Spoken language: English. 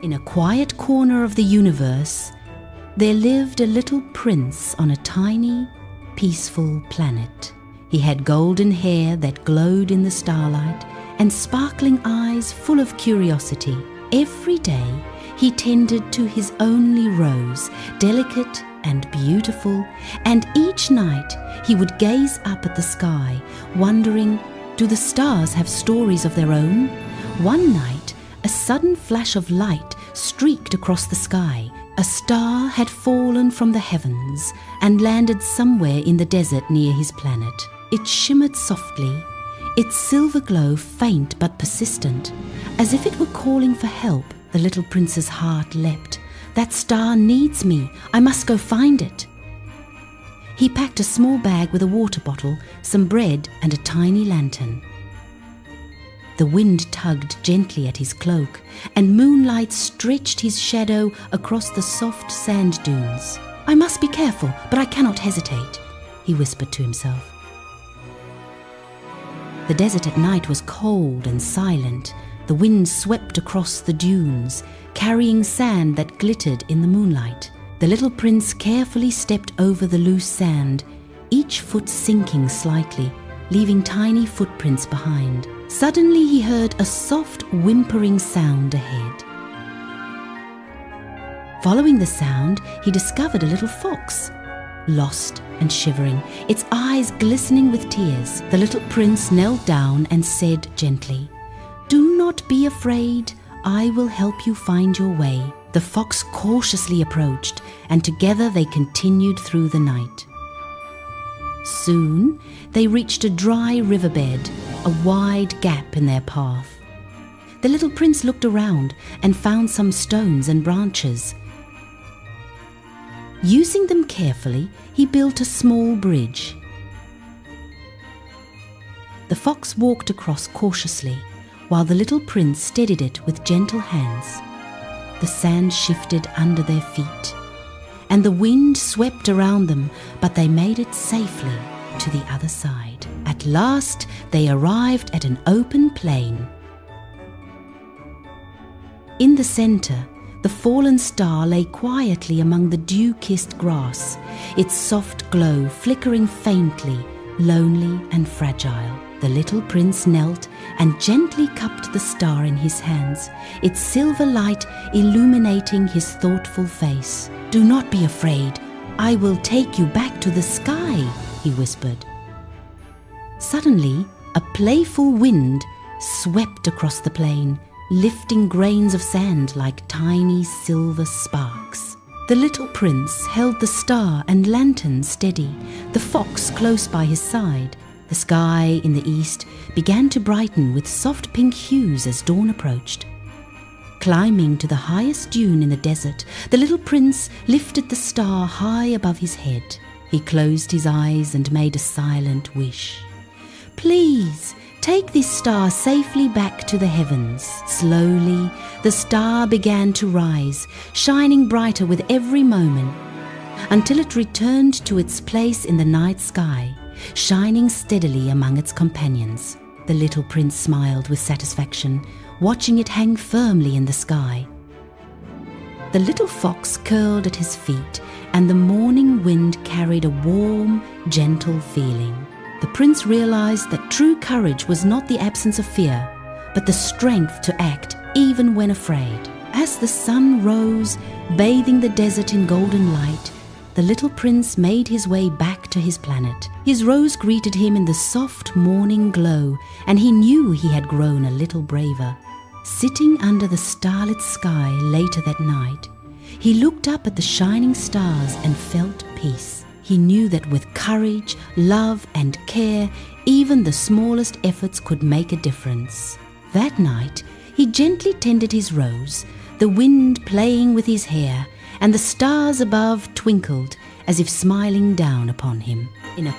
In a quiet corner of the universe, there lived a little prince on a tiny, peaceful planet. He had golden hair that glowed in the starlight and sparkling eyes full of curiosity. Every day, he tended to his only rose, delicate and beautiful, and each night he would gaze up at the sky, wondering, do the stars have stories of their own? One night, a sudden flash of light streaked across the sky. A star had fallen from the heavens and landed somewhere in the desert near his planet. It shimmered softly, its silver glow faint but persistent, as if it were calling for help. The little prince's heart leapt. That star needs me. I must go find it. He packed a small bag with a water bottle, some bread, and a tiny lantern. The wind tugged gently at his cloak, and moonlight stretched his shadow across the soft sand dunes. I must be careful, but I cannot hesitate, he whispered to himself. The desert at night was cold and silent. The wind swept across the dunes, carrying sand that glittered in the moonlight. The little prince carefully stepped over the loose sand, each foot sinking slightly, leaving tiny footprints behind. Suddenly he heard a soft whimpering sound ahead. Following the sound, he discovered a little fox, lost and shivering, its eyes glistening with tears. The little prince knelt down and said gently, "Do not be afraid. I will help you find your way." The fox cautiously approached, and together they continued through the night. Soon they reached a dry riverbed, a wide gap in their path. The little prince looked around and found some stones and branches. Using them carefully, he built a small bridge. The fox walked across cautiously, while the little prince steadied it with gentle hands. The sand shifted under their feet, and the wind swept around them, but they made it safely to the other side. At last, they arrived at an open plain. In the center, the fallen star lay quietly among the dew-kissed grass, its soft glow flickering faintly, lonely and fragile. The little prince knelt and gently cupped the star in his hands, its silver light illuminating his thoughtful face. "Do not be afraid. I will take you back to the sky," he whispered. Suddenly, a playful wind swept across the plain, lifting grains of sand like tiny silver sparks. The little prince held the star and lantern steady, the fox close by his side. The sky in the east began to brighten with soft pink hues as dawn approached. Climbing to the highest dune in the desert, the little prince lifted the star high above his head. He closed his eyes and made a silent wish. "Please, take this star safely back to the heavens." Slowly, the star began to rise, shining brighter with every moment, until it returned to its place in the night sky, shining steadily among its companions. The little prince smiled with satisfaction, watching it hang firmly in the sky. The little fox curled at his feet, and the morning wind carried a warm, gentle feeling. The prince realized that true courage was not the absence of fear, but the strength to act even when afraid. As the sun rose, bathing the desert in golden light, the little prince made his way back to his planet. His rose greeted him in the soft morning glow, and he knew he had grown a little braver. Sitting under the starlit sky later that night, he looked up at the shining stars and felt peace. He knew that with courage, love, and care, even the smallest efforts could make a difference. That night, he gently tended his rose, the wind playing with his hair, and the stars above twinkled as if smiling down upon him. In a